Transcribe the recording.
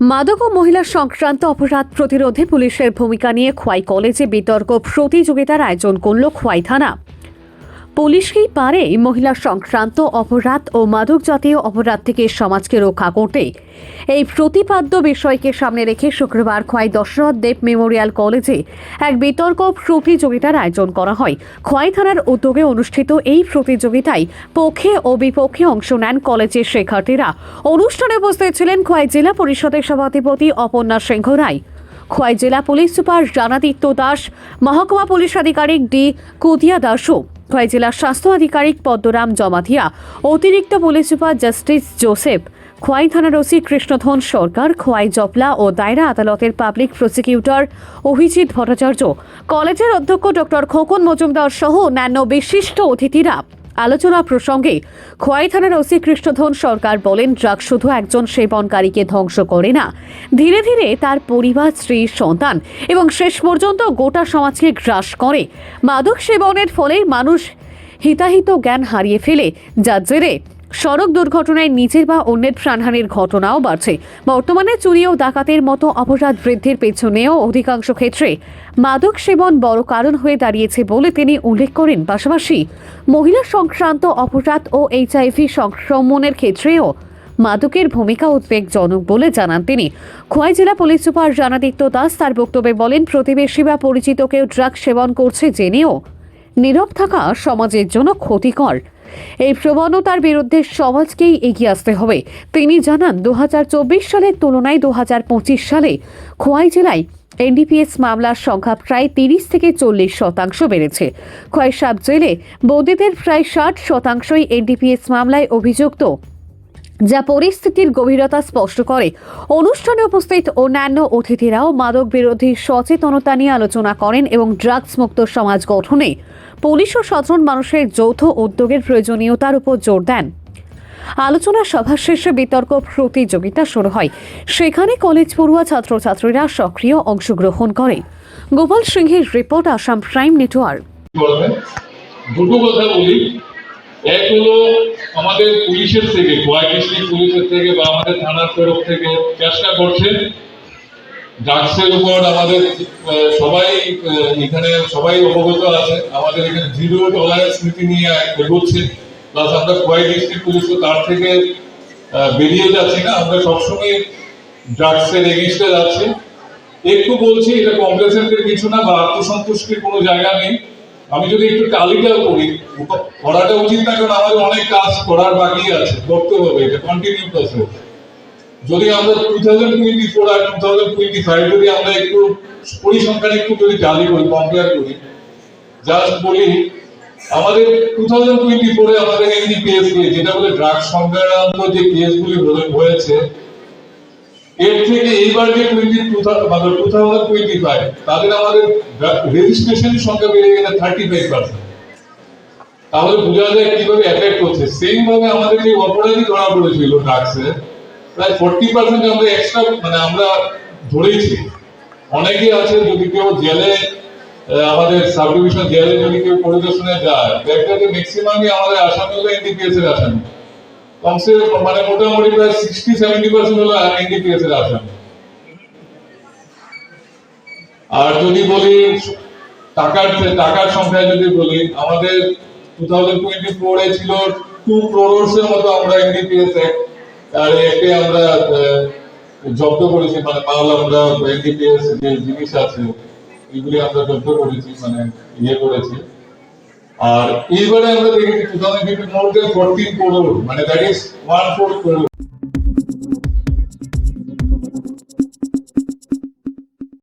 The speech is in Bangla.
মাদক ও মহিলা সংক্রান্ত অপরাধ প্রতিরোধে পুলিশের ভূমিকা নিয়ে খোয়াই কলেজে বিতর্ক প্রতিযোগিতার আয়োজন করল খোয়াই থানা। পুলিশকেই পারে মহিলা সংক্রান্ত অপরাধ ও মাদক জাতীয় অপরাধ থেকে সমাজকে রক্ষা করতে। এই প্রতিপাদ্য বিষয়কে সামনে রেখে শুক্রবার খোয়াই দশরথ দেব মেমোরিয়াল কলেজে এক বিতর্ক প্রতিযোগিতার আয়োজন করা হয়। খোয়াই থানার উদ্যোগে অনুষ্ঠিত এই প্রতিযোগিতায় পক্ষে ও বিপক্ষে অংশ নেন কলেজের শিক্ষার্থীরা। অনুষ্ঠানে উপস্থিত ছিলেন খোয়াই জেলা পরিষদের সভাধিপতি অপর্ণা সিংহ রায়, খোয়াই জেলা পুলিশ সুপার রানাদিত্য দাস, মহকুমা পুলিশ আধিকারিক ডি কুদিয়া দাসু, খোয়াই জেলা স্বাস্থ্য আধিকারিক পদ্মরাম জমাতিয়া, অতিরিক্ত police super justice Joseph, Khowai থানার ওসি কৃষ্ণধন সরকার, খোয়াই জপলা ও দায়রা আদালতের পাবলিক প্রসিকিউটর অভিজিৎ ভট্টাচার্য, কলেজের অধ্যক্ষ ডক্টর খোকন মজুমদার সহ অন্যান্য বিশিষ্ট অতিথিরা। আলোচনা প্রসঙ্গে খোয়াই থানার ওসি কৃষ্ণধন সরকার বলেন, ড্রাগ শুধু একজন সেবনকারীকে ধ্বংস করে না, ধীরে ধীরে তার পরিবার, স্ত্রী, সন্তান এবং শেষ পর্যন্ত গোটা সমাজকে গ্রাস করে। মাদক সেবনের ফলে মানুষ হিতাহিত জ্ঞান হারিয়ে ফেলে, যার জেরে সড়ক দুর্ঘটনায় নিজের বা অন্যের প্রাণহানির ঘটনাও বাড়ছে। বর্তমানে চুরি ও ডাকাতের মতো অপরাধ বৃদ্ধির পেছনেও অধিকাংশ ক্ষেত্রে মাদক সেবন বড় কারণ হয়ে দাঁড়িয়েছে বলে তিনি উল্লেখ করেন। পাশাপাশি মহিলা সংক্রান্ত অপরাধ ও HIV সংক্রমণের ক্ষেত্রেও মাদকের ভূমিকা উদ্বেগজনক বলে জানান তিনি। খোয়াই জেলা পুলিশ সুপার রানাদিত্য দাস তার বক্তব্যে বলেন, প্রতিবেশী বা পরিচিত কেউ ড্রাগ সেবন করছে জেনেও নীরব থাকা সমাজের জন্য ক্ষতিকর। এই প্রবণতার বিরুদ্ধে সমাজকেই এগিয়ে আসতে হবে। তিনি জানান, 2024 সালের তুলনায় 2025 সালে খোয়াই জেলায় NDPS মামলার সংখ্যা প্রায় 30 থেকে 40% বেড়েছে। খোয়াই সাব জেলে বন্দীদের প্রায় 60%ই NDPS মামলায় অভিযুক্ত, যা পরিস্থিতির গভীরতা স্পষ্ট করে। অনুষ্ঠানে উপস্থিত অন্যান্য অতিথিরাও মাদক বিরোধী সচেতনতা নিয়ে আলোচনা করেন এবং ড্রাগস মুক্ত সমাজ গঠনে পুলিশ ও সাধারণ মানুষের যৌথ উদ্যোগের প্রয়োজনীয়তার উপর জোর দেন। আলোচনা সভা শেষে বিতর্ক প্রতিযোগিতা শুরু হয়। সেখানে কলেজ পড়ুয়া ছাত্রছাত্রীরা সক্রিয় অংশগ্রহণ করে। গোপাল সিংহের রিপোর্ট, আসাম প্রাইম নেটওয়ার্ক। দুটো কথা বলি। এক হলো, আমাদের পুলিশের থেকে, খোয়াই ডিস্ট্রিক্ট পুলিশের থেকে বা আমাদের থানার তরফ থেকে চেষ্টা করছে ড্রাগসের উপর। আমাদের সবাই এখানে সবাই অবগত আছে, আমাদের এখানে জিরো টলারেন্স নীতি নিয়ে এগোচ্ছে। প্লাস আমরা খোয়াই ডিস্ট্রিক্ট পুলিশও তার থেকে বেরিয়ে যাচ্ছি না, আমরা সবসময় ড্রাগসের এগেইনস্টে যাচ্ছি। একটু বলছি, এটা কমপ্লেসেন্টের কিছু না বা আত্মসন্তুষ্টির কোনো জায়গা নেই। আমি যদি একটু তালিকা করি, করাটা উচিত না, কারণ আমাদের অনেক কাজ করার বাকি আছে, করতে হবে, এটা কন্টিনিউ প্রসেস। যদি আমরা 2024 আর 2025 যদি আমরা একটু পরিসংখ্যান একটু যদি জালি করি, কম্পেয়ার করি, জাস্ট বলি, আমাদের 2024 এ আমাদের NDPS যেটা বলে ড্রাগ সংক্রান্ত যে কেসগুলি হয়েছে, এর থেকে এইবার যে 2025 তাদের আমাদের রেজিস্ট্রেশন সংখ্যা বেড়ে গেছে 35%। তাহলে বোঝা যায় কিভাবে এফেক্ট হচ্ছে। সেম ভাবে আমাদের যে অপরাধী ধরা পড়েছিল ড্রাগসে, প্রায় 40% আমরা এক্সট্রা আমরা ধরেছি। অনেকেই আছে, যদি কেউ জেলে, আমাদের সাব ডিভিশন জেলে যদি কেউ পরিদর্শনে যায়, দেখবে যে ম্যাক্সিমামই আমাদের আসামি হলো NDPS এর আসামি। কমসে মোটামুটি প্রায় 60-70% হলো NDPS এর আসামি। আর যদি বলি টাকার সংখ্যা যদি বলি, আমাদের 2024 এ ছিল 2 crores এর মতো আমরা NDPS আর একে আমরা জব্দ করেছি, মাল আমরা NDPS যে জিনিস আছে এগুলি আমরা জব্দ করেছি, করেছি। আর এইবারে আমরা দেখেছি 2015 more than 14 crore, that is 1/4 crore।